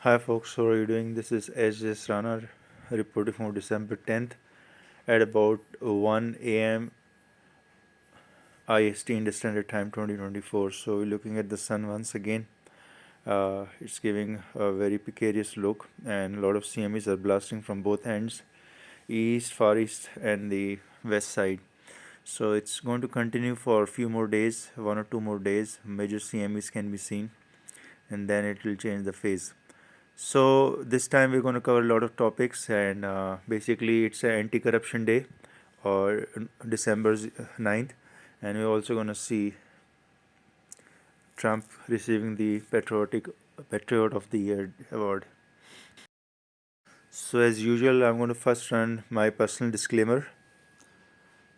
Hi folks, how are you doing? This is sjsrana reporting from December 10th at about 1 a.m. IST Indian Standard Time 2024. So we're looking at the sun once again. It's giving a very precarious look, and a lot of CMEs are blasting from both ends, east, far east, and the west side. So it's going to continue for a few more days, 1 or 2 more days. Major CMEs can be seen, and then it will change the phase. So this time we're going to cover a lot of topics, and basically it's an anti-corruption day, or December 9th, and we're also going to see Trump receiving the Patriot of the Year award. So as usual, I'm going to first run my personal disclaimer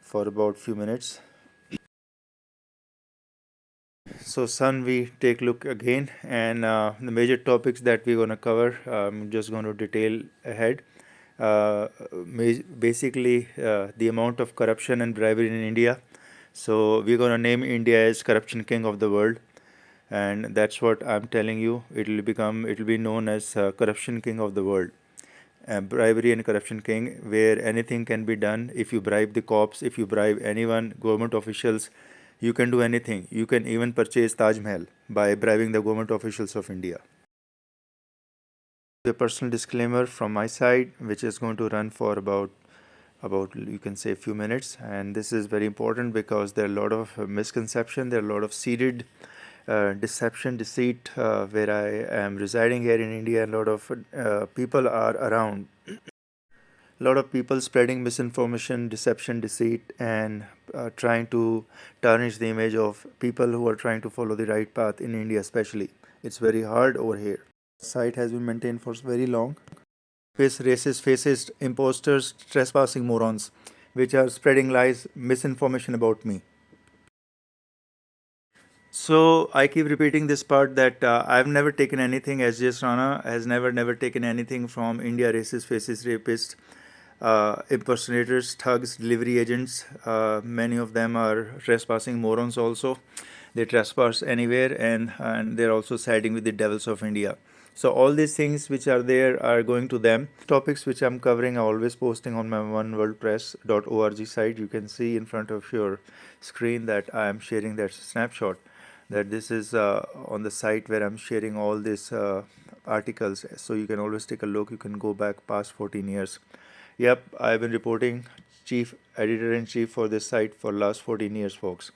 for about few minutes. So son, we take a look again, and the major topics that we're going to cover, I'm just going to detail ahead. Basically, the amount of corruption and bribery in India. So we're going to name India as corruption king of the world, and that's what I'm telling you. It'll be known as corruption king of the world. Bribery and corruption king, where anything can be done. If you bribe the cops, if you bribe anyone, government officials, you can do anything. You can even purchase Taj Mahal by bribing the government officials of India. A personal disclaimer from my side, which is going to run for about you can say a few minutes, and this is very important because there are a lot of misconception, there are a lot of seeded deception, deceit, where I am residing here in India, and a lot of people are around. A lot of people spreading misinformation, deception, deceit, and trying to tarnish the image of people who are trying to follow the right path in India, especially. It's very hard over here. Site has been maintained for very long. Face racist, fascist, imposters, trespassing morons, which are spreading lies, misinformation about me. So I keep repeating this part that I've never taken anything. sjsrana has never taken anything from India racist, fascist, rapist, impersonators, thugs, delivery agents. Many of them are trespassing morons also. They trespass anywhere, and they're also siding with the devils of India. So all these things which are there are going to them. Topics which I'm covering, I'm always posting on my oneworldpress.org site. You can see in front of your screen that I am sharing that snapshot. That this is on the site where I'm sharing all these articles. So you can always take a look. You can go back past 14 years. Yep, I've been reporting chief editor-in-chief for this site for last 14 years, folks.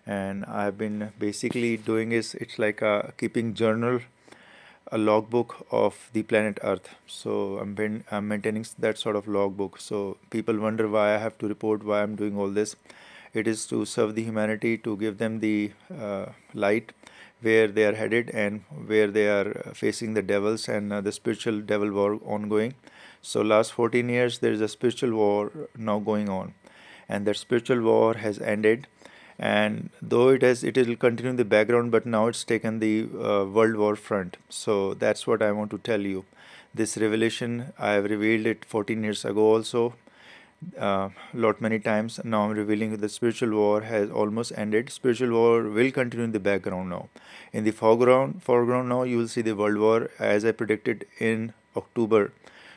And I've been basically doing is it's like a keeping journal, a logbook of the planet Earth. So I'm maintaining that sort of logbook. So people wonder why I have to report, why I'm doing all this. It is to serve the humanity, to give them the light where they are headed and where they are facing the devils and the spiritual devil war ongoing. So last 14 years there is a spiritual war now going on, and that spiritual war has ended. And though it will continue in the background, but now it's taken the world war front. So that's what I want to tell you. This revelation, I have revealed it 14 years ago also, lot many times. Now I'm revealing the spiritual war has almost ended. Spiritual war will continue in the background now. In the foreground now you will see the world war as I predicted in October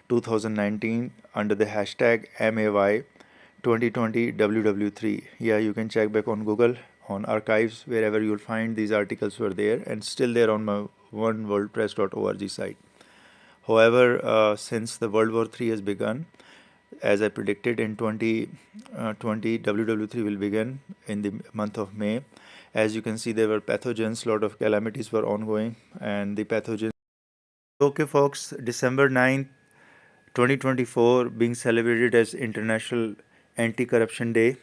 2019 under the hashtag MAY 2020 WW3. Yeah, you can check back on Google, on archives, wherever you'll find these articles were there and still there on my oneworldpress.org site. However, since the World War III has begun, as I predicted in 2020, WW3 will begin in the month of May. As you can see, there were pathogens, lot of calamities were ongoing, and the pathogens. Okay, folks, December 9th, 2024 being celebrated as International Anti-Corruption Day.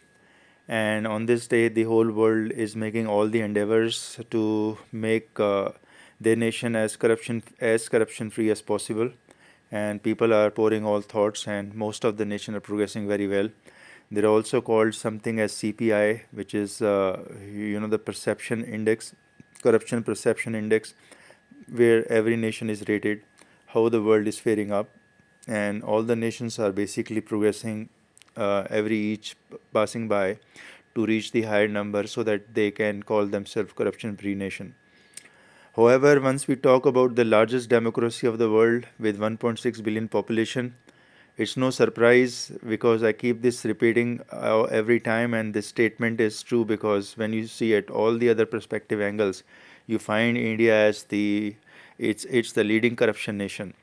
And on this day, the whole world is making all the endeavors to make their nation as corruption free as possible. And people are pouring all thoughts, and most of the nation are progressing very well. They're also called something as CPI, which is the perception index, corruption perception index, where every nation is rated, how the world is faring up, and all the nations are basically progressing every each passing by to reach the higher number so that they can call themselves corruption free nation. However, once we talk about the largest democracy of the world with 1.6 billion population, it's no surprise because I keep this repeating every time, and this statement is true because when you see at all the other perspective angles, you find India as it's the leading corruption nation.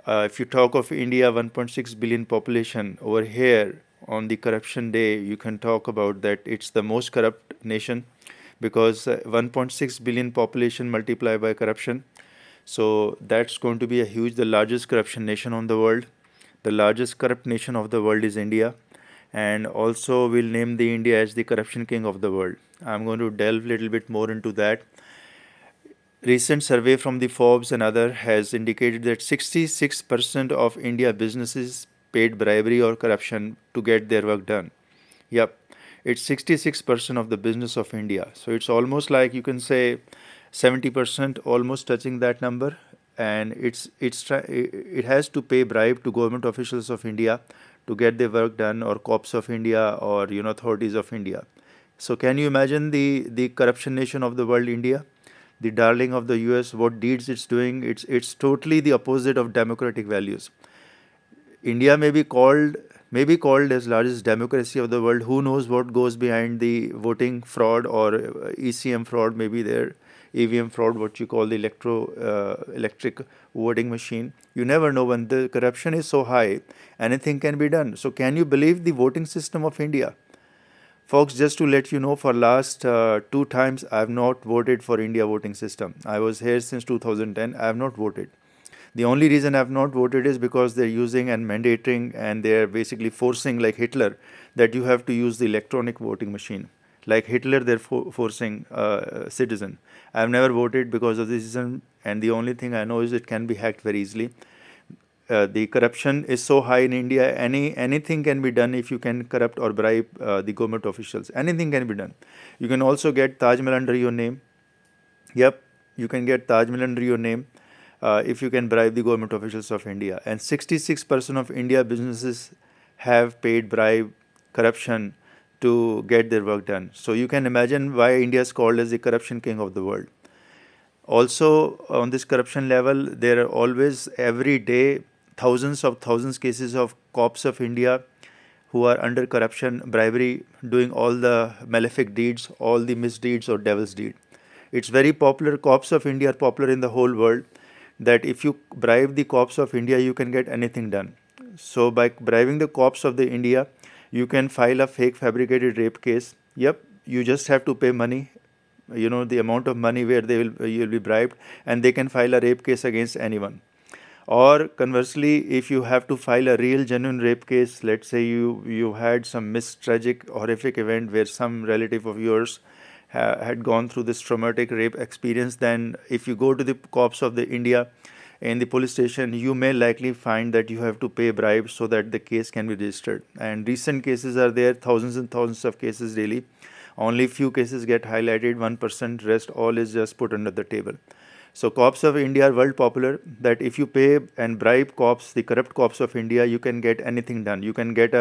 If you talk of India, 1.6 billion population over here on the corruption day, you can talk about that it's the most corrupt nation because 1.6 billion population multiplied by corruption. So that's going to be a huge, the largest corruption nation on the world. The largest corrupt nation of the world is India, and also we'll name the India as the corruption king of the world. I'm going to delve a little bit more into that. Recent survey from the Forbes and other has indicated that 66% of India businesses paid bribery or corruption to get their work done. Yep, it's 66% of the business of India. So it's almost like you can say 70%, almost touching that number, and it has to pay bribe to government officials of India to get their work done, or cops of India, or authorities of India. So can you imagine the corruption nation of the world, India, the darling of the US, what deeds it's doing? It's totally the opposite of democratic values. India may be called as largest democracy of the world. Who knows what goes behind the voting fraud or ECM fraud? Maybe there EVM fraud, what you call the electric voting machine. You never know. When the corruption is so high, anything can be done. So can you believe the voting system of India? Folks, just to let you know, for last two times I have not voted for India voting system. I was here since 2010. I have not voted. The only reason I have not voted is because they're using and mandating, and they're basically forcing, like Hitler, that you have to use the electronic voting machine. Like Hitler, they're forcing citizen. I've never voted because of this reason, and the only thing I know is it can be hacked very easily. The corruption is so high in India. Anything can be done if you can corrupt or bribe the government officials. Anything can be done. You can also get Taj Mahal under your name. Yep, you can get Taj Mahal under your name if you can bribe the government officials of India. And 66% of India businesses have paid bribe, corruption to get their work done. So you can imagine why India is called as the corruption king of the world. Also, on this corruption level, there are always every day thousands cases of cops of India who are under corruption, bribery, doing all the malefic deeds, all the misdeeds or devil's deed. It's very popular. Cops of India are popular in the whole world. That if you bribe the cops of India, you can get anything done. So by bribing the cops of the India, you can file a fake fabricated rape case. Yep, you just have to pay money, the amount of money where you'll be bribed, and they can file a rape case against anyone. Or conversely, if you have to file a real genuine rape case, let's say you had some tragic horrific event where some relative of yours had gone through this traumatic rape experience, then if you go to the cops of the India in the police station, you may likely find that you have to pay bribes so that the case can be registered. And recent cases are there, thousands and thousands of cases daily. Only few cases get highlighted, 1%, rest all is just put under the table. So cops of India are world popular, that if you pay and bribe cops, the corrupt cops of India, you can get anything done. You can get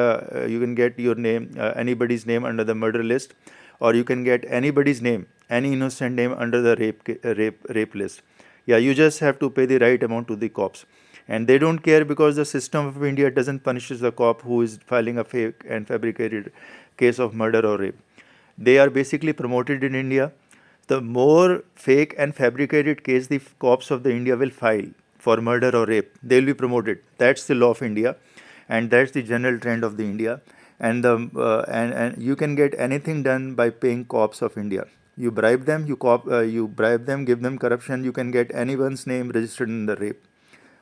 your name, anybody's name under the murder list, or you can get anybody's name, any innocent name under the rape list. Yeah, you just have to pay the right amount to the cops. And they don't care because the system of India doesn't punish the cop who is filing a fake and fabricated case of murder or rape. They are basically promoted in India. The more fake and fabricated case the cops of the India will file for murder or rape, they will be promoted. That's the law of India, and that's the general trend of the India. And you can get anything done by paying cops of India. You bribe them, you bribe them, give them corruption. You can get anyone's name registered in the rape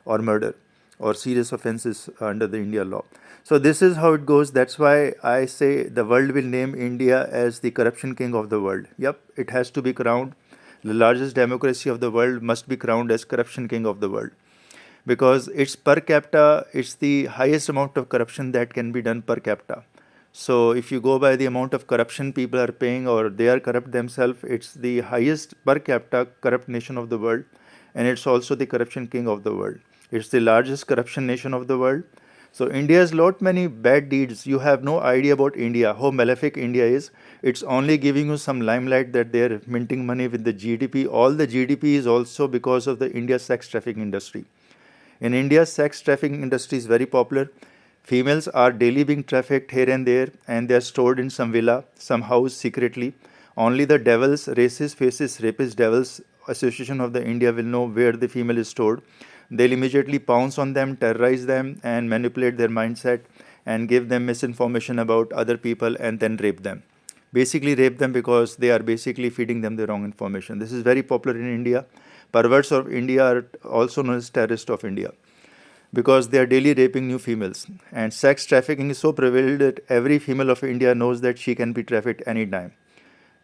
or murder or serious offenses under the India law. So this is how it goes. That's why I say the world will name India as the corruption king of the world. Yep, it has to be crowned. The largest democracy of the world must be crowned as corruption king of the world, because it's per capita, it's the highest amount of corruption that can be done per capita. So if you go by the amount of corruption people are paying or they are corrupt themselves, it's the highest per capita corrupt nation of the world, and it's also the corruption king of the world. It's the largest corruption nation of the world. So India has lot many bad deeds. You have no idea about India, how malefic India is. It's only giving you some limelight that they're minting money with the GDP. All the GDP is also because of the India sex trafficking industry. In India, sex trafficking industry is very popular. Females are daily being trafficked here and there, and they are stored in some villa, some house secretly. Only the devils, racist, faces, rapist devils association of the India will know where the female is stored. They'll immediately pounce on them, terrorize them, and manipulate their mindset and give them misinformation about other people and then rape them. Basically, rape them because they are basically feeding them the wrong information. This is very popular in India. Perverts of India are also known as terrorists of India because they are daily raping new females. And sex trafficking is so prevalent that every female of India knows that she can be trafficked anytime.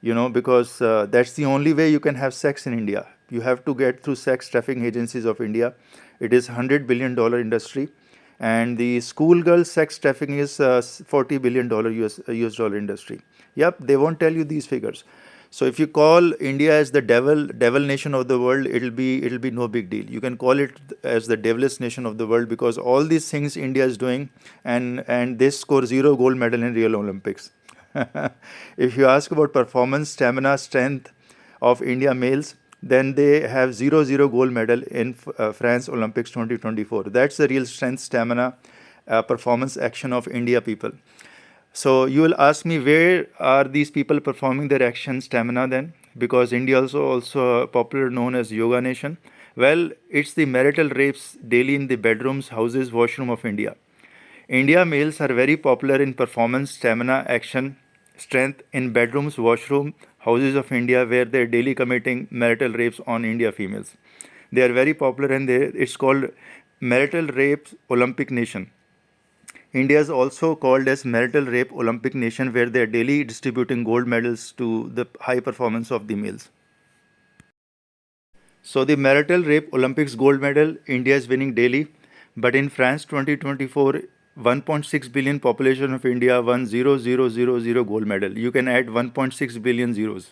Because that's the only way you can have sex in India. You have to get through sex trafficking agencies of India. It is $100 billion industry, and the schoolgirl sex trafficking is $40 billion US dollar industry. Yep, they won't tell you these figures. So if you call India as the devil nation of the world, it'll be no big deal. You can call it as the devilish nation of the world because all these things India is doing, and they score 0 gold medal in Rio Olympics. If you ask about performance, stamina, strength of India males, then they have 0 gold medal in France Olympics 2024. That's the real strength, stamina, performance action of India people. So you will ask me, where are these people performing their action stamina then? Because India also popular known as yoga nation. Well, it's the marital rapes daily in the bedrooms, houses, washroom of India. India males are very popular in performance, stamina, action, strength in bedrooms, washroom, houses of India, where they're daily committing marital rapes on India females. They are very popular, and it's called marital rape Olympic nation. India is also called as marital rape Olympic nation, where they are daily distributing gold medals to the high performance of the males. So the marital rape Olympics gold medal, India is winning daily. But in France 2024, 1.6 billion population of India won 0,000 gold medal. You can add 1.6 billion zeros.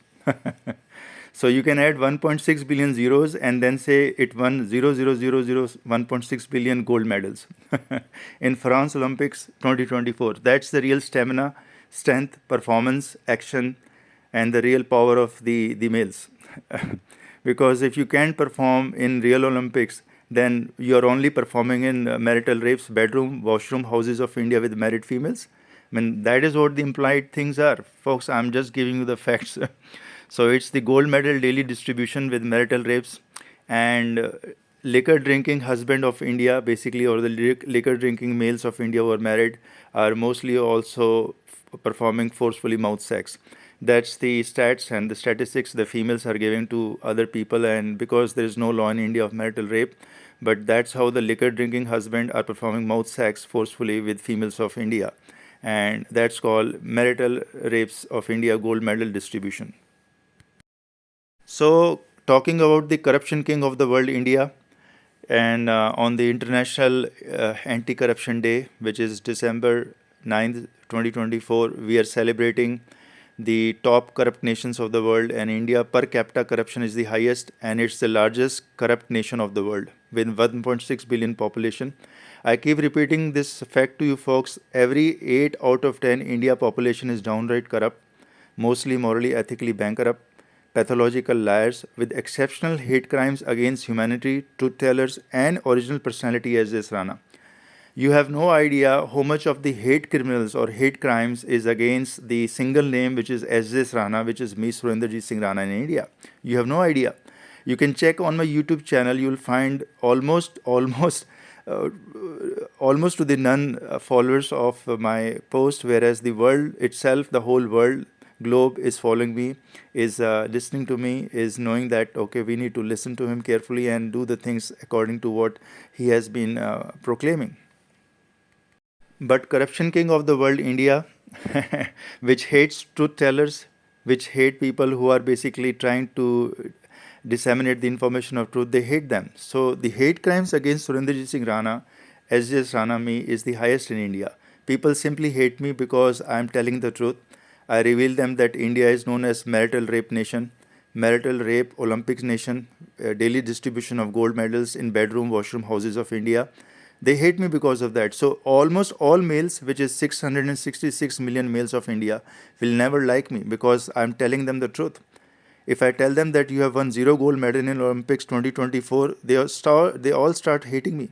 So you can add 1.6 billion zeros and then say it won 1.6 billion gold medals in France Olympics 2024. That's the real stamina, strength, performance, action, and the real power of the males. Because if you can't perform in real Olympics, then you're only performing in marital rapes, bedroom, washroom, houses of India with married females. I mean, that is what the implied things are. Folks, I'm just giving you the facts. So it's the gold medal daily distribution with marital rapes, and liquor drinking husband of India, basically, or the liquor drinking males of India who are married, are mostly also performing forcefully mouth sex. That's the stats and the statistics the females are giving to other people, and because there is no law in India of marital rape, but that's how the liquor drinking husband are performing mouth sex forcefully with females of India, and that's called marital rapes of India gold medal distribution. So, talking about the corruption king of the world, India, and on the International Anti Corruption Day, which is December 9th, 2024, we are celebrating the top corrupt nations of the world, and India per capita corruption is the highest, and it's the largest corrupt nation of the world with 1.6 billion population. I keep repeating this fact to you folks. Every 8 out of 10 India population is downright corrupt, mostly morally, ethically bankrupt, pathological liars with exceptional hate crimes against humanity, truth tellers, and original personality as sjsrana. You have no idea how much of the hate criminals or hate crimes is against the single name, which is sjsrana, which is me, Surinderjit Rana in India. You have no idea. You can check on my YouTube channel. You will find almost uh, to the none followers of my post, whereas the world itself, the whole world globe is following me, is listening to me, is knowing that okay, we need to listen to him carefully and do the things according to what he has been proclaiming. But corruption king of the world, India, which hates truth tellers, which hate people who are basically trying to disseminate the information of truth, they hate them. So the hate crimes against Surinderjit Rana, SJS Rana me, is the highest in India. People simply hate me because I am telling the truth. I reveal them that India is known as marital rape nation, marital rape Olympics nation, daily distribution of gold medals in bedroom, washroom, houses of India, They hate me because of that. So almost all males, which is 666 million males of India, will never like me because I'm telling them the truth. If I tell them that you have won 0 gold medal in Olympics 2024, they all start hating me.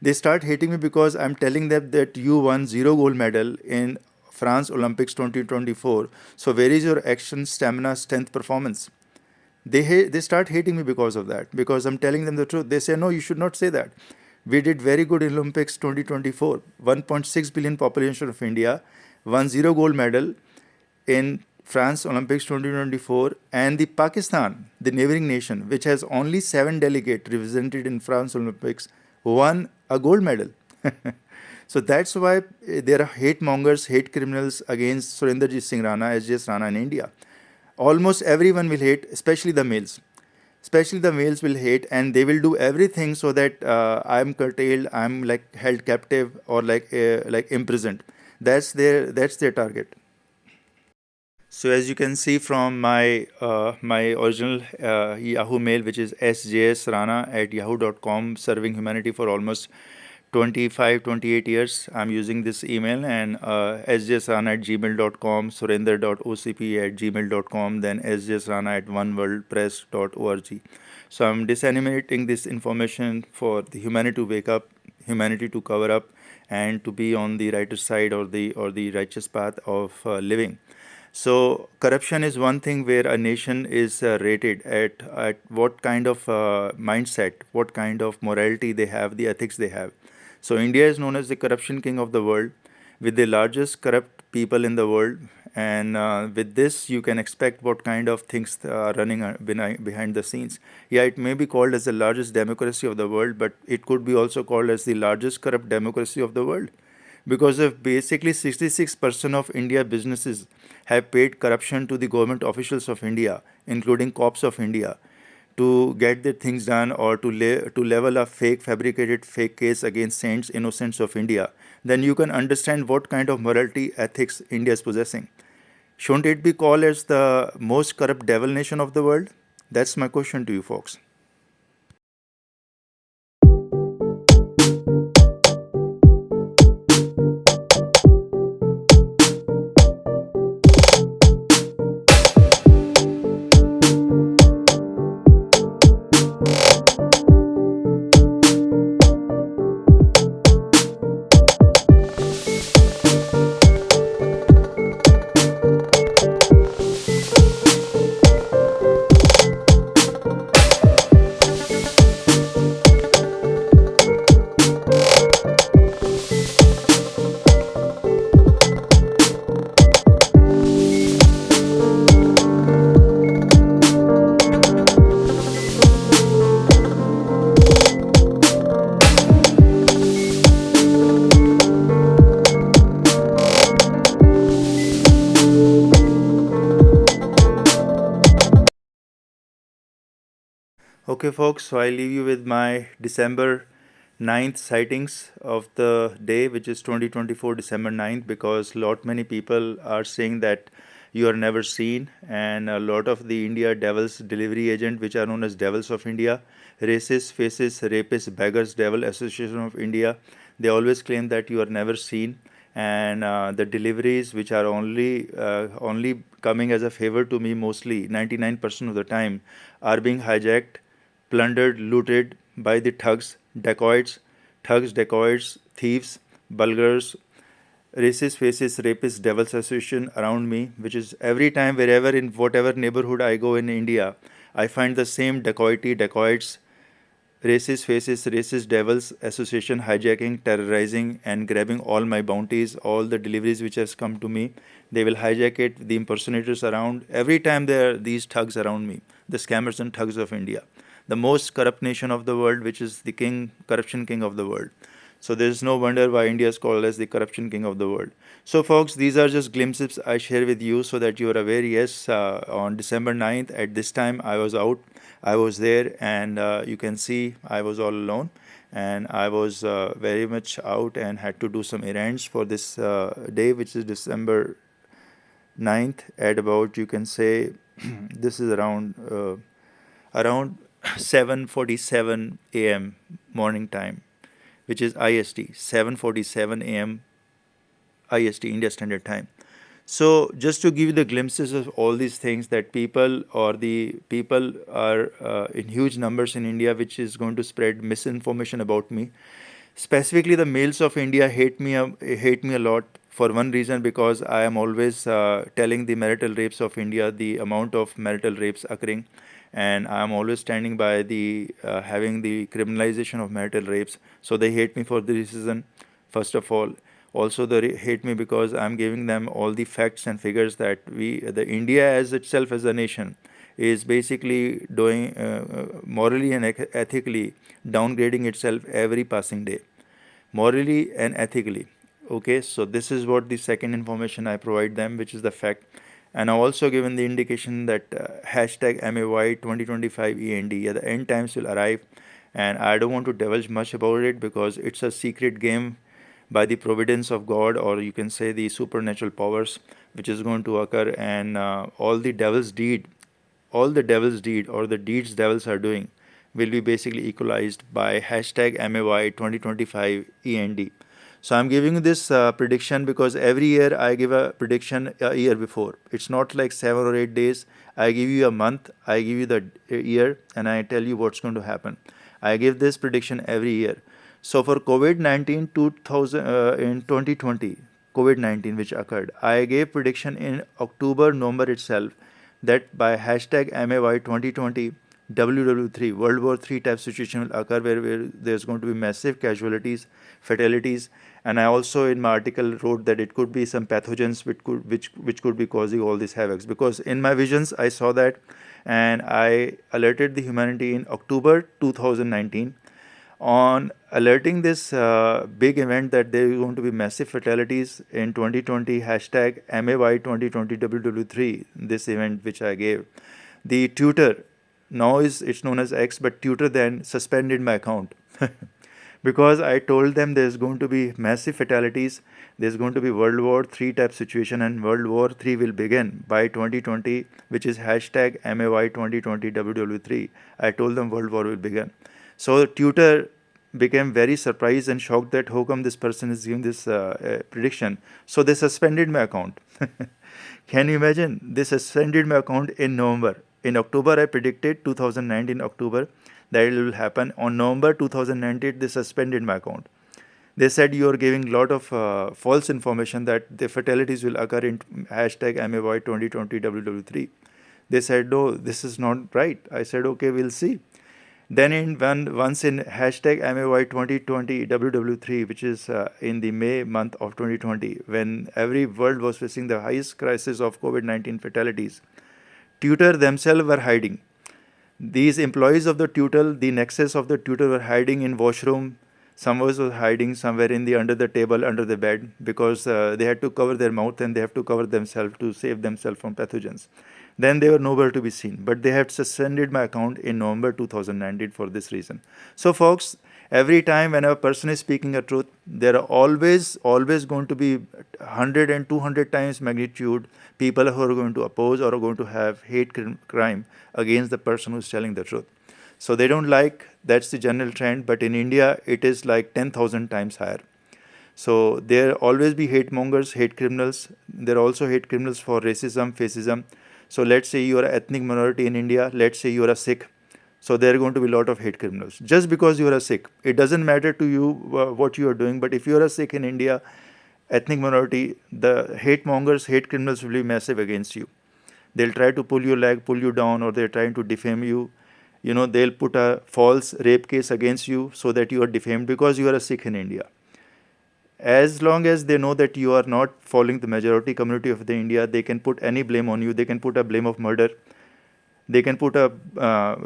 They start hating me because I'm telling them that you won 0 gold medal in France Olympics 2024. So where is your action, stamina, strength, performance? They start hating me because of that, because I'm telling them the truth. They say, no, you should not say that. We did very good in Olympics 2024. 1.6 billion population of India won 0 gold medal in France Olympics 2024, and the Pakistan, the neighboring nation, which has only 7 delegates represented in France Olympics, won a gold medal. So that's why there are hate mongers, hate criminals against Surinderjit Singh Rana, sjsrana in India. Almost everyone will hate, especially the males. Especially the males will hate, and they will do everything so that I'm curtailed, I'm like held captive, or like imprisoned. That's their target. So as you can see from my original Yahoo mail, which is sjsrana@yahoo.com, serving humanity for almost 25-28 years, I'm using this email, and sjsrana@gmail.com, surender.ocp@gmail.com, then sjsrana@oneworldpress.org. So I'm disseminating this information for the humanity to wake up, humanity to cover up, and to be on the righteous side, or the righteous path of living. So corruption is one thing where a nation is rated at what kind of mindset, what kind of morality they have, the ethics they have. So India is known as the corruption king of the world, with the largest corrupt people in the world. And with this, you can expect what kind of things are running behind the scenes. Yeah, it may be called as the largest democracy of the world, but it could be also called as the largest corrupt democracy of the world, because of basically 66% of India businesses have paid corruption to the government officials of India, including cops of India, to get their things done, or to level a fabricated fake case against saints, innocents of India. Then you can understand what kind of morality, ethics India is possessing. Shouldn't it be called as the most corrupt devil nation of the world? That's my question to you folks. Okay, folks, so I leave you with my December 9th sightings of the day, which is 2024 December 9th, because lot many people are saying that you are never seen, and a lot of the India devils delivery agent, which are known as devils of India, racists, faces, rapists, beggars, devil association of India, they always claim that you are never seen, and the deliveries, which are only coming as a favor to me, mostly 99% of the time, are being hijacked, plundered, looted by the thugs, dacoits, thieves, bulgars, racist faces, rapists, devils association around me, which is every time, wherever, in whatever neighborhood I go in India, I find the same dacoits, racist faces, racist devils association hijacking, terrorizing, and grabbing all my bounties, all the deliveries which has come to me. They will hijack it. The impersonators around. Every time there are these thugs around me, the scammers and thugs of India, the most corrupt nation of the world, which is the corruption king of the world. So there's no wonder why India is called as the corruption king of the world. So folks, these are just glimpses I share with you so that you are aware. Yes, on December 9th, at this time, I was out. I was there, and you can see I was all alone. And I was very much out and had to do some errands for this day, which is December 9th, at about, you can say, this is around 7:47 a.m. morning time, which is IST, 7:47 a.m. IST, India Standard Time. So just to give you the glimpses of all these things, that people are in huge numbers in India, which is going to spread misinformation about me. Specifically, the males of India hate me a lot for one reason, because I am always telling the marital rapes of India, the amount of marital rapes occurring, and I am always standing by the having the criminalization of marital rapes. So they hate me for this reason, first of all. Also, they hate me because I'm giving them all the facts and figures that the India as itself as a nation is basically doing morally and ethically downgrading itself every passing day, morally and ethically. Okay, so this is what the second information I provide them, which is the fact. And I also given the indication that hashtag MAY 2025 END, yeah, the end times will arrive. And I don't want to divulge much about it because it's a secret game by the providence of God, or you can say the supernatural powers, which is going to occur. And all the devil's deed, or the deeds devils are doing, will be basically equalized by hashtag MAY 2025 END. So I'm giving you this prediction because every year I give a prediction a year before. It's not like 7 or 8 days. I give you a month, I give you the year, and I tell you what's going to happen. I give this prediction every year. So for COVID-19 in 2020, COVID-19 which occurred, I gave prediction in October, November itself, that by hashtag MAY 2020, WW3, World War III type situation will occur, where there's going to be massive casualties, fatalities. And I also in my article wrote that it could be some pathogens which could be causing all these havocs, because in my visions I saw that, and I alerted the humanity in October 2019 on alerting this big event, that there is going to be massive fatalities in 2020, hashtag MAY 2020 WW3, this event which I gave. The tutor, now it's known as X, but tutor then suspended my account because I told them there's going to be massive fatalities, there's going to be World War III type situation, and World War III will begin by 2020, which is hashtag MAY 2020 WW3. I told them World War will begin. So tutor became very surprised and shocked that how come this person is giving this prediction. So they suspended my account. Can you imagine? They suspended my account in November. In October, I predicted 2019 October that it will happen. On November 2019, they suspended my account. They said you are giving a lot of false information that the fatalities will occur in hashtag MAY 2020 WW3. They said, no, this is not right. I said, okay, we'll see. Then once in hashtag MAY 2020 WW3, which is in the May month of 2020, when every world was facing the highest crisis of COVID-19 fatalities, tutor themselves were hiding. These employees of the tutor, the nexus of the tutor, were hiding in washroom. Some was hiding somewhere in the under the table, under the bed, because they had to cover their mouth and they have to cover themselves to save themselves from pathogens. Then they were nowhere to be seen. But they had suspended my account in November 2019 for this reason. So folks, every time when a person is speaking a truth, there are always going to be 100 and 200 times magnitude people who are going to oppose or are going to have hate crime against the person who's telling the truth. So they don't like, that's the general trend, but in India it is like 10,000 times higher. So there always be hate mongers, hate criminals. There are also hate criminals for racism, fascism. So let's say you are an ethnic minority in India, let's say you are a Sikh. So there are going to be a lot of hate criminals. Just because you are a Sikh, it doesn't matter to you what you are doing, but if you are a Sikh in India, ethnic minority, the hate mongers, hate criminals will be massive against you. They'll try to pull your leg, pull you down, or they're trying to defame you. You know, they'll put a false rape case against you so that you are defamed because you are a Sikh in India. As long as they know that you are not following the majority community of the India, they can put any blame on you. They can put a blame of murder. They can put a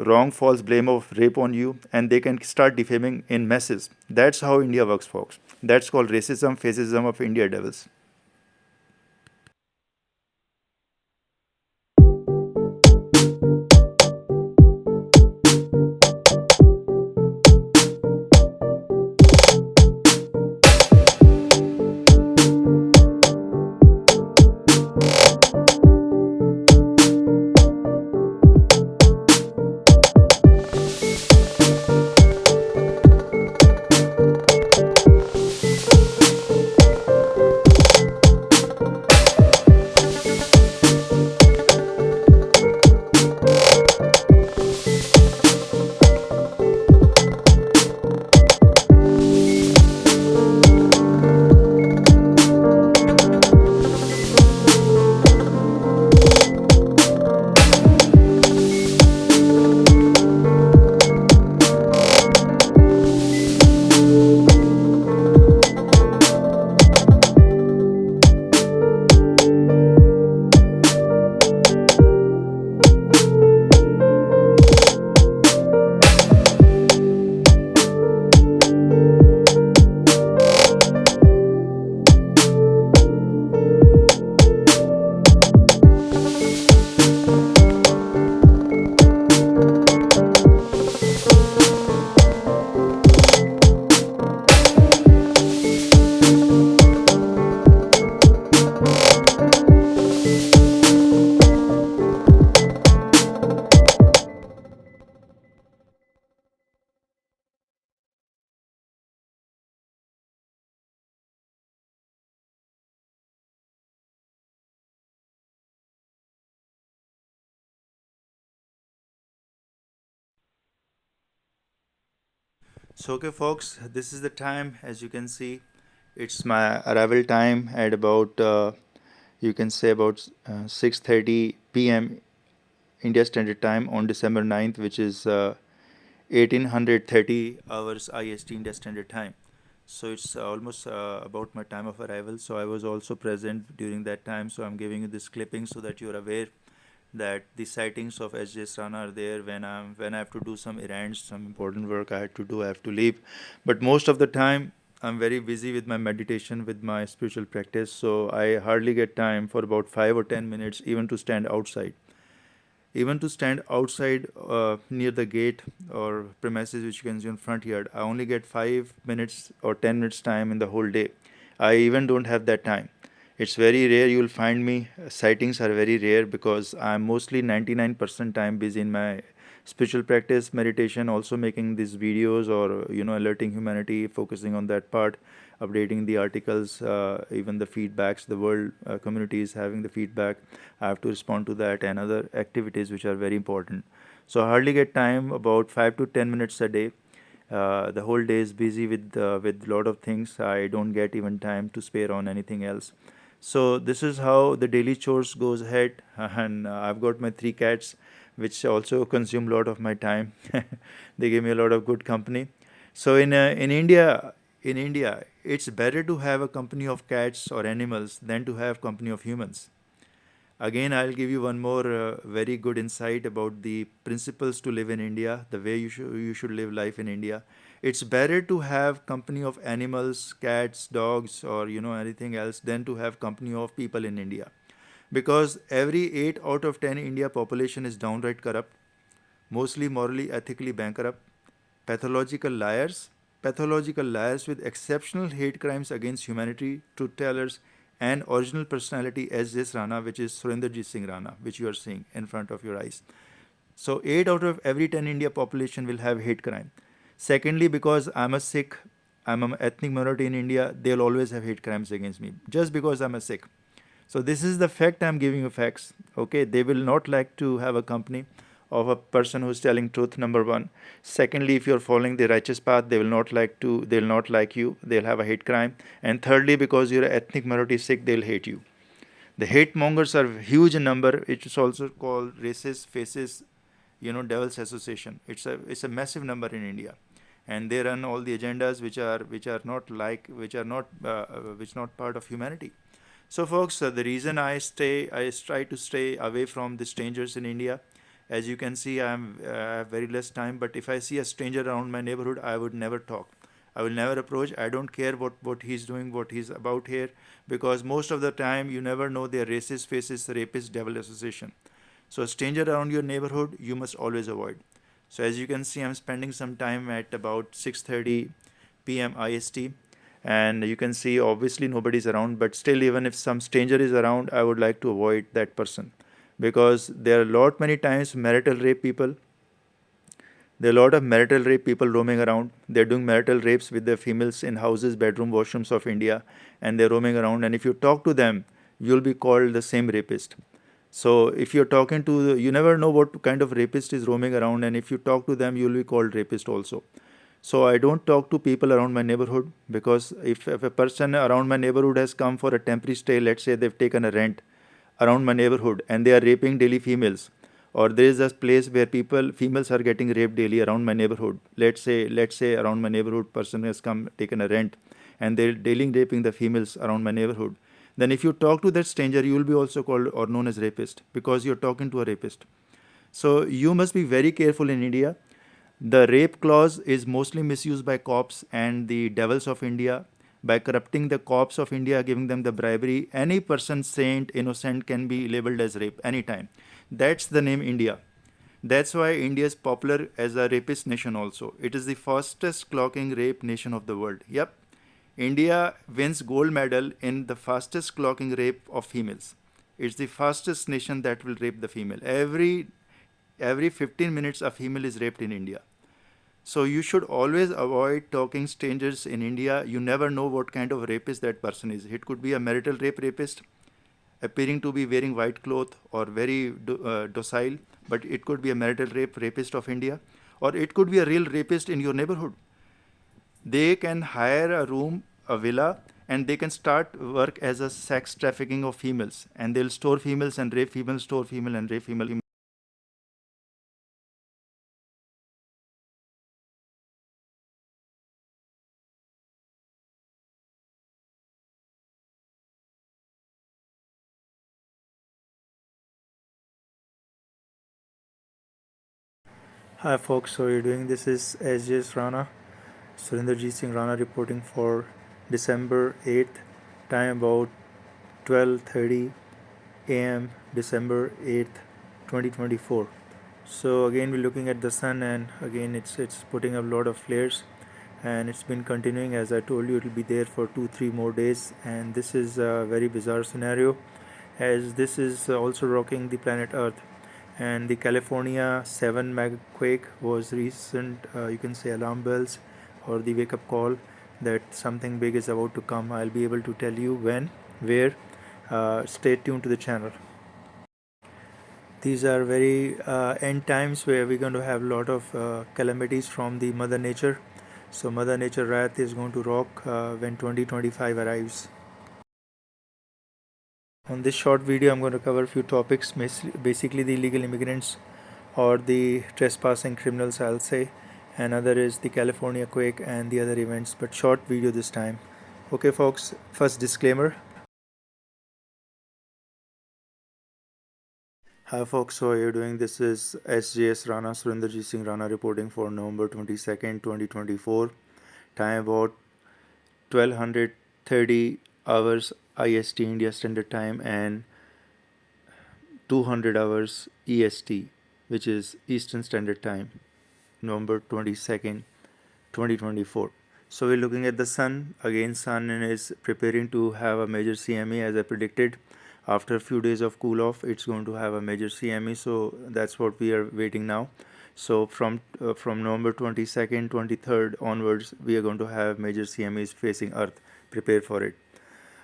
wrong, false blame of rape on you, and they can start defaming in masses. That's how India works, folks. That's called racism, fascism of India devils. So, okay, folks, this is the time. As you can see, it's my arrival time at about you can say about 6:30 p.m. India Standard Time on December 9th, which is 1830 hours IST India Standard Time. So it's almost about my time of arrival. So I was also present during that time. So I'm giving you this clipping so that you're aware that the sightings of sjsrana are there when I have to do some errands, some important work I had to do, I have to leave. But most of the time I'm very busy with my meditation, with my spiritual practice, so I hardly get time for about 5 or 10 minutes even to stand outside. Even to stand outside near the gate or premises which you can see in front yard, I only get 5 minutes or 10 minutes time in the whole day. I even don't have that time. It's very rare you'll find me. Sightings are very rare because I'm mostly 99% time busy in my spiritual practice, meditation, also making these videos or alerting humanity, focusing on that part, updating the articles, even the feedbacks. The world community is having the feedback. I have to respond to that and other activities which are very important. So I hardly get time, about 5 to 10 minutes a day. The whole day is busy with lot of things. I don't get even time to spare on anything else. So this is how the daily chores goes ahead, and I've got my three cats, which also consume a lot of my time. They give me a lot of good company. So in India, it's better to have a company of cats or animals than to have company of humans. Again, I'll give you one more very good insight about the principles to live in India, the way you should live life in India. It's better to have company of animals, cats, dogs, or anything else than to have company of people in India, because every 8 out of 10 India population is downright corrupt, mostly morally, ethically bankrupt, pathological liars, pathological liars with exceptional hate crimes against humanity, truth tellers, and original personality as this Rana, which is Surinderjit Singh Rana, which you are seeing in front of your eyes. So 8 out of every 10 India population will have hate crime. Secondly, because I'm a Sikh, I'm an ethnic minority in India, they'll always have hate crimes against me just because I'm a Sikh. So this is the fact, I'm giving you facts. Okay, they will not like to have a company of a person who's telling truth. Number one. Secondly, if you're following the righteous path, they'll not like you. They'll have a hate crime. And thirdly, because you're an ethnic minority Sikh, they'll hate you. The hate mongers are huge in number. It is also called racist faces, devil's association. It's a massive number in India, and they run all the agendas which not part of humanity. So, folks, the reason I try to stay away from the strangers in India. As you can see, I have very less time. But if I see a stranger around my neighborhood, I would never talk. I will never approach. I don't care what he's doing, what he's about here, because most of the time you never know they're racist faces, rapist, devil association. So a stranger around your neighborhood you must always avoid. So as you can see, I'm spending some time at about 6:30 p.m. IST, and you can see obviously nobody's around, but still, even if some stranger is around, I would like to avoid that person, because there are a lot many times marital rape people. There are a lot of marital rape people roaming around. They're doing marital rapes with their females in houses, bedroom, washrooms of India, and they're roaming around. And if you talk to them, you'll be called the same rapist. So if you're talking to, you never know what kind of rapist is roaming around, and if you talk to them, you'll be called rapist also. So I don't talk to people around my neighborhood, because if a person around my neighborhood has come for a temporary stay, let's say they've taken a rent around my neighborhood and they are raping daily females, or there is a place where females are getting raped daily around my neighborhood. Let's say around my neighborhood person has come taken a rent and they're daily raping the females around my neighborhood. Then if you talk to that stranger, you will be also called or known as rapist, because you're talking to a rapist. So you must be very careful in India. The rape clause is mostly misused by cops and the devils of India by corrupting the cops of India, giving them the bribery. Any person, saint, innocent, can be labeled as rape anytime. That's the name India. That's why India is popular as a rapist nation also. It is the fastest clocking rape nation of the world. Yep. India wins gold medal in the fastest clocking rape of females. It's the fastest nation that will rape the female. Every 15 minutes a female is raped in India. So you should always avoid talking strangers in India. You never know what kind of rapist that person is. It could be a marital rape rapist, appearing to be wearing white cloth or very docile, but it could be a marital rape rapist of India, or it could be a real rapist in your neighborhood. They can hire a room, a villa, and they can start work as a sex trafficking of females, and they'll store females and rape females, store female and rape female. Hi folks, how are you doing? This is sjsrana, Surinderjit Rana reporting for December 8th, time about 12:30 AM, December 8th, 2024. So again we're looking at the sun, and again it's putting up a lot of flares, and it's been continuing. As I told you, it'll be there for 2-3 more days, and this is a very bizarre scenario, as this is also rocking the planet Earth. And the California 7 mega quake was recent, you can say, alarm bells or the wake up call that something big is about to come. I'll be able to tell you when, where. Stay tuned to the channel. These are very end times where we're going to have a lot of calamities from the Mother Nature. So Mother Nature wrath is going to rock when 2025 arrives. On this short video, I'm going to cover a few topics, basically the illegal immigrants or the trespassing criminals, I'll say. Another is the California quake and the other events, but short video this time. Okay folks, first disclaimer. Hi folks, how are you doing? This is sjsrana, Surinderjit Rana reporting for November 22nd, 2024. Time about 1230 hours IST, India Standard Time, and 200 hours EST, which is Eastern Standard Time, November 22nd, 2024. So we're looking at the sun. Again, sun is preparing to have a major CME as I predicted. After a few days of cool off, it's going to have a major CME. So that's what we are waiting now. So from November 22nd, 23rd onwards, we are going to have major CMEs facing Earth. Prepare for it.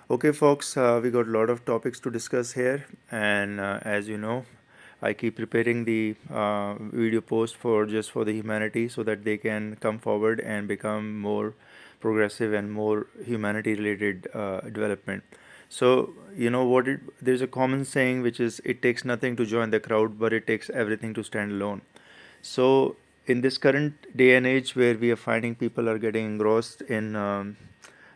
Okay, folks, we got a lot of topics to discuss here, and as you know, I keep preparing the video post for just for the humanity, so that they can come forward and become more progressive and more humanity related development. So you know what, there's a common saying which is, it takes nothing to join the crowd, but it takes everything to stand alone. So in this current day and age where we are finding people are getting engrossed in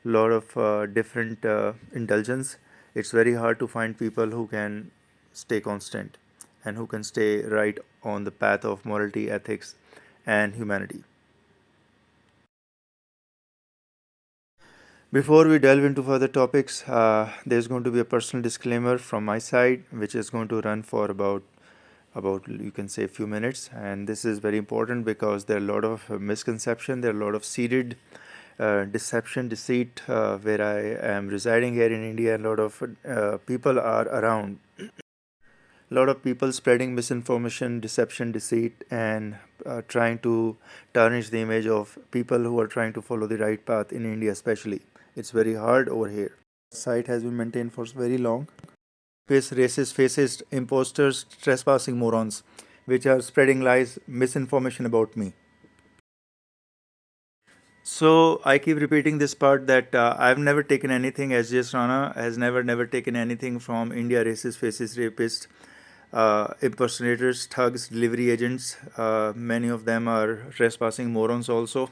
lot of different indulgence, it's very hard to find people who can stay constant and who can stay right on the path of morality, ethics, and humanity. Before we delve into further topics, there's going to be a personal disclaimer from my side, which is going to run for about you can say a few minutes, and this is very important because there are a lot of misconception, there are a lot of seeded deception, deceit, where I am residing here in India. A lot of people are around. A lot of people spreading misinformation, deception, deceit, and trying to tarnish the image of people who are trying to follow the right path in India, especially. It's very hard over here. The site has been maintained for very long. Face racist, fascist, imposters, trespassing morons, which are spreading lies, misinformation about me. So I keep repeating this part that I've never taken anything. sjsrana has never taken anything from India. Racist, fascist, rapist, impersonators, thugs, delivery agents. Many of them are trespassing morons also.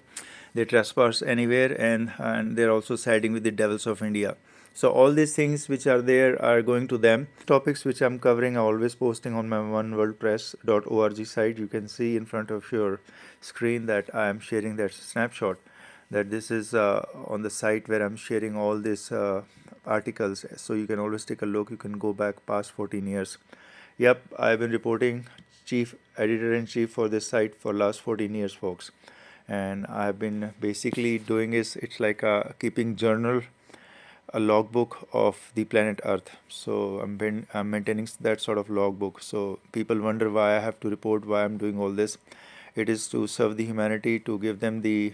They trespass anywhere, and they're also siding with the devils of India. So all these things which are there are going to them. Topics which I'm covering, I'm always posting on my oneworldpress.org site. You can see in front of your screen that I am sharing that snapshot, that this is on the site where I'm sharing all these articles. So you can always take a look. You can go back past 14 years. Yep, I've been reporting, chief editor-in-chief for this site for last 14 years, folks. And I've been basically doing is, it's like keeping journal, a logbook of the planet Earth. So I'm maintaining that sort of logbook. So people wonder why I have to report, why I'm doing all this. It is to serve the humanity, to give them the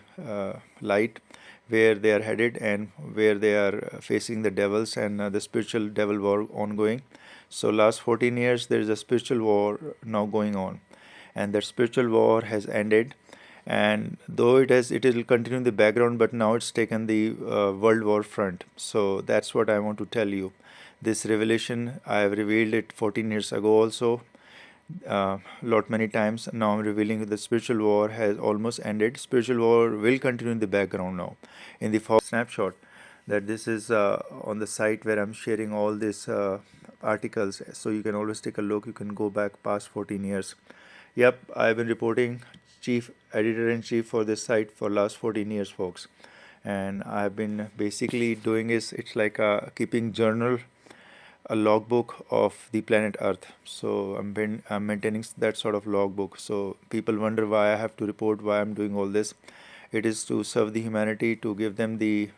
light where they are headed and where they are facing the devils and the spiritual devil war ongoing. So last 14 years there is a spiritual war now going on, and that spiritual war has ended, and though it will continue in the background, but now it's taken the world war front. So that's what I want to tell you. This revelation, I have revealed it 14 years ago also, lot many times. Now I'm revealing the spiritual war has almost ended. Spiritual war will continue in the background now. In the snapshot that this is on the site where I'm sharing all these articles, so you can always take a look. You can go back past 14 years. Yep, I've been reporting chief editor in chief for this site for last 14 years, folks. And I've been basically doing is it's like keeping journal, a logbook of the planet Earth. So I'm maintaining that sort of logbook. So people wonder why I have to report, why I'm doing all this. It is to serve the humanity, to give them the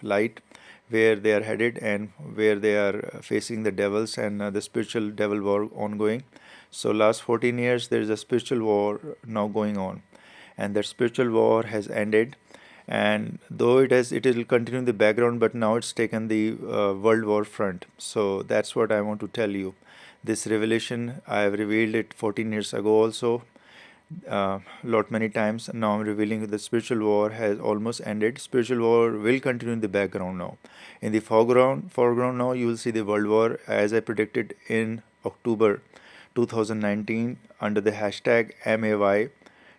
light where they are headed and where they are facing the devils and the spiritual devil war ongoing. So last 14 years there is a spiritual war now going on, and that spiritual war has ended, and though it will continue in the background, but now it's taken the world war front. So that's what I want to tell you. This revelation, I have revealed it 14 years ago also, lot many times. Now I'm revealing the spiritual war has almost ended. Spiritual war will continue in the background now. In the foreground now you will see the world war as I predicted in October 2019 under the hashtag MAY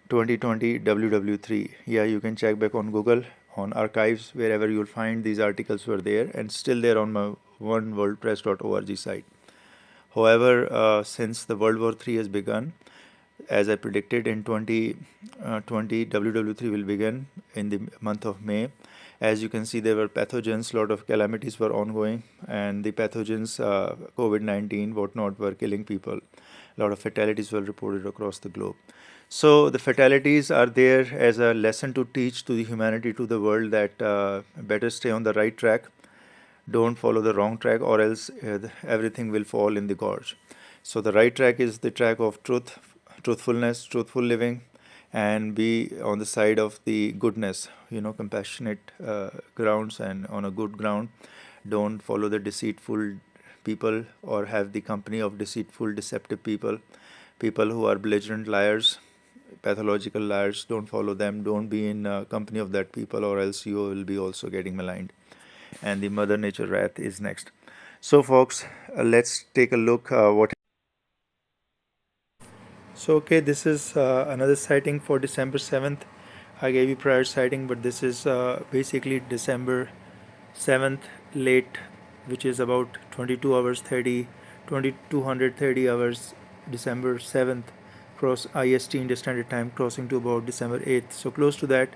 2020 WW3. Yeah, you can check back on Google, on archives, wherever you'll find these articles were there and still there on my oneworldpress.org site. However, since the World War III has begun, as I predicted in 2020, WW3 will begin in the month of May. As you can see, there were pathogens, lot of calamities were ongoing, and the pathogens, COVID-19, whatnot, were killing people. A lot of fatalities were reported across the globe. So the fatalities are there as a lesson to teach to the humanity, to the world, that better stay on the right track. Don't follow the wrong track, or else everything will fall in the gorge. So the right track is the track of truth, truthfulness, truthful living, and be on the side of the goodness, compassionate grounds and on a good ground. Don't follow the deceitful people or have the company of deceitful, deceptive people, people who are belligerent liars, pathological liars. Don't follow them. Don't be in company of that people, or else you will be also getting maligned. And the mother nature wrath is next. So folks, let's take a look what. So okay, this is another sighting for December 7th. I gave you prior sighting, but this is basically December 7th late, which is about 22 hours 30, 2230 hours, December 7th, cross IST Indian Standard Time, crossing to about December 8th. So close to that.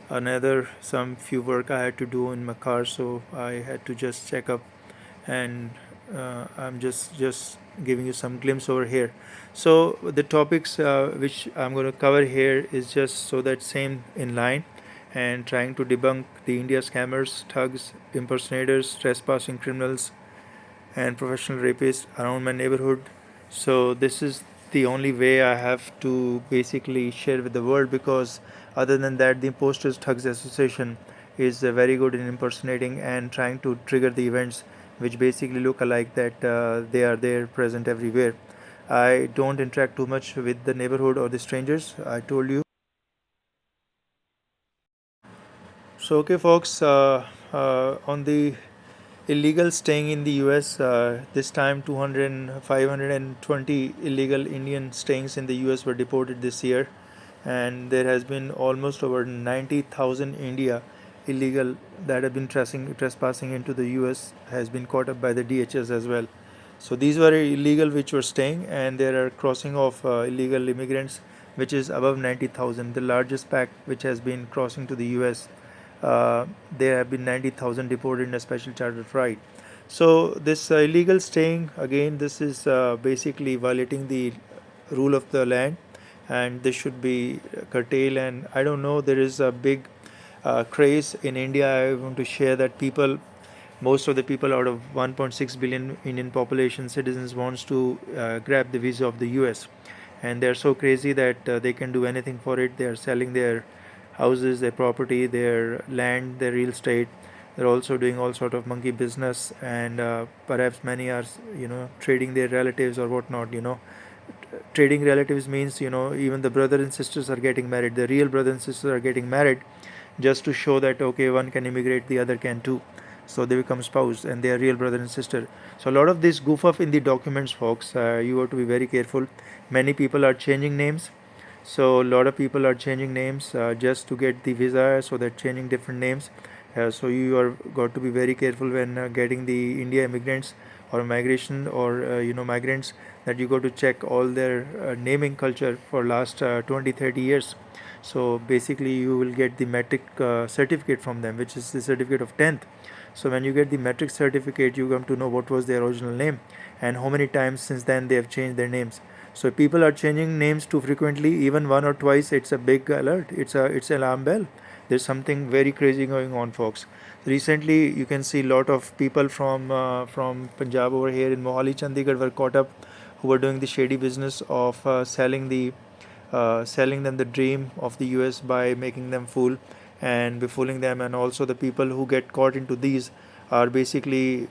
Another some few work I had to do in my car, so I had to just check up, and I'm just giving you some glimpse over here. So the topics which I'm going to cover here is just so that same in line, and trying to debunk the India scammers, thugs, impersonators, trespassing criminals, and professional rapists around my neighborhood. So this is the only way I have to basically share with the world, because other than that, the Imposters Thugs Association is very good in impersonating and trying to trigger the events which basically look alike, that they are there present everywhere. I don't interact too much with the neighborhood or the strangers, I told you. So okay folks, on the illegal staying in the US, this time 520 illegal Indian stayings in the US were deported this year, and there has been almost over 90,000 India illegal that have been trespassing into the US has been caught up by the DHS as well. So these were illegal which were staying, and there are crossing of illegal immigrants which is above 90,000. The largest pack which has been crossing to the US, there have been 90,000 deported in a special chartered flight. So this illegal staying, again, this is basically violating the rule of the land, and this should be curtailed. And I don't know, there is a big craze in India. I want to share that most of the people out of 1.6 billion Indian population citizens wants to grab the visa of the US, and they're so crazy that they can do anything for it. They are selling their houses, their property, their land, their real estate. They're also doing all sort of monkey business, and perhaps many are trading their relatives or whatnot, trading relatives means, even the brother and sisters are getting married. The real brother and sisters are getting married just to show that, okay, one can immigrate, the other can too. So they become spouse and they are real brother and sister. So a lot of this goof up in the documents, folks. You have to be very careful. Many people are changing names. So a lot of people are changing names just to get the visa, so they're changing different names. So you are got to be very careful when getting the India immigrants or migration or migrants, that you got to check all their naming culture for last 20-30 years. So basically you will get the metric certificate from them, which is the certificate of 10th. So when you get the metric certificate, you come to know what was their original name and how many times since then they have changed their names. So if people are changing names too frequently, even one or twice, it's a big alert. It's an alarm bell. There's something very crazy going on, folks. Recently, you can see a lot of people from Punjab over here in Mohali, Chandigarh were caught up, who were doing the shady business of selling them the dream of the US by making them fool and befooling them. And also the people who get caught into these are basically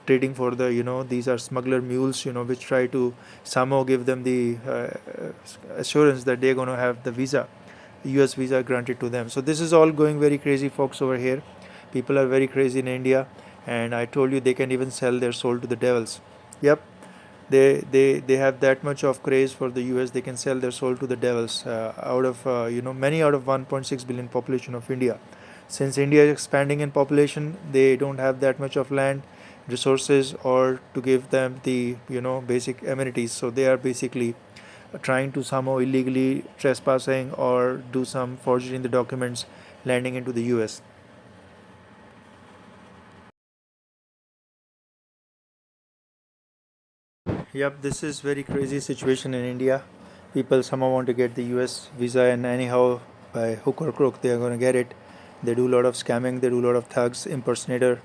trading for the, these are smuggler mules, which try to somehow give them the assurance that they're going to have the visa, US visa granted to them. So this is all going very crazy, folks, over here. People are very crazy in India, and I told you they can even sell their soul to the devils. Yep, they have that much of craze for the US. They can sell their soul to the devils. Out of many out of 1.6 billion population of India. Since India is expanding in population, they don't have that much of land, resources, or to give them the basic amenities. So they are basically trying to somehow illegally trespassing or do some forgery in the documents, landing into the US. Yep, this is very crazy situation in India. People somehow want to get the US visa, and anyhow, by hook or crook, they are going to get it. They do a lot of scamming. They do a lot of thugs, impersonator.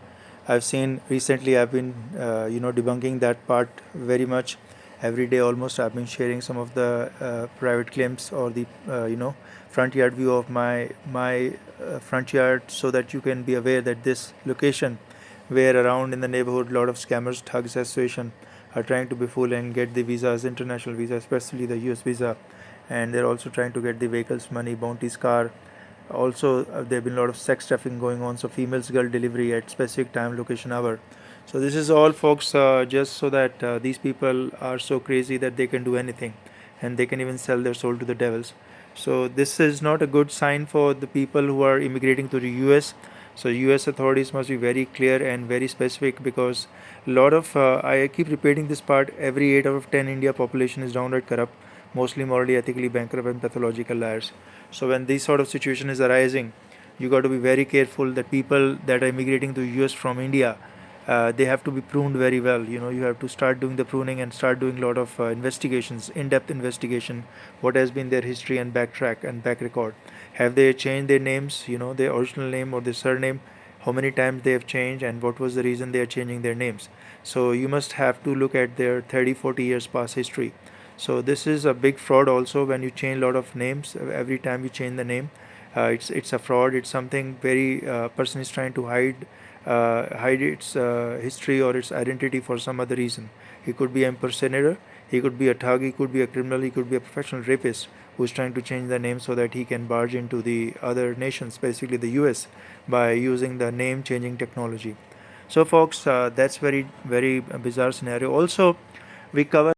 I've seen recently. I've been, debunking that part very much. Every day, almost, I've been sharing some of the private claims or the, front yard view of my front yard, so that you can be aware that this location, where around in the neighborhood, a lot of scammers, thugs, association are trying to befool and get the visas, international visa, especially the US visa, and they're also trying to get the vehicles, money, bounties, car. Also, there have been a lot of sex trafficking going on, so females girl delivery at specific time, location, hour. So this is all, folks, just so that these people are so crazy that they can do anything, and they can even sell their soul to the devils. So this is not a good sign for the people who are immigrating to the US. So US authorities must be very clear and very specific, because a lot of I keep repeating this part. Every 8 out of 10 India population is downright corrupt, mostly morally, ethically bankrupt, and pathological liars. So when this sort of situation is arising, you got to be very careful that people that are immigrating to US from India, they have to be pruned very well. You have to start doing the pruning and start doing a lot of investigations, in-depth investigation. What has been their history, and backtrack and back record. Have they changed their names? Their original name or their surname. How many times they have changed, and what was the reason they are changing their names? So you must have to look at their 30-40 years past history. So this is a big fraud also, when you change a lot of names. Every time you change the name, it's a fraud. It's something very person is trying to hide its history or its identity for some other reason. He could be an impersonator, he could be a thug, he could be a criminal, he could be a professional rapist who's trying to change the name so that he can barge into the other nations, basically the US, by using the name changing technology. So folks, that's very very bizarre scenario. Also, we cover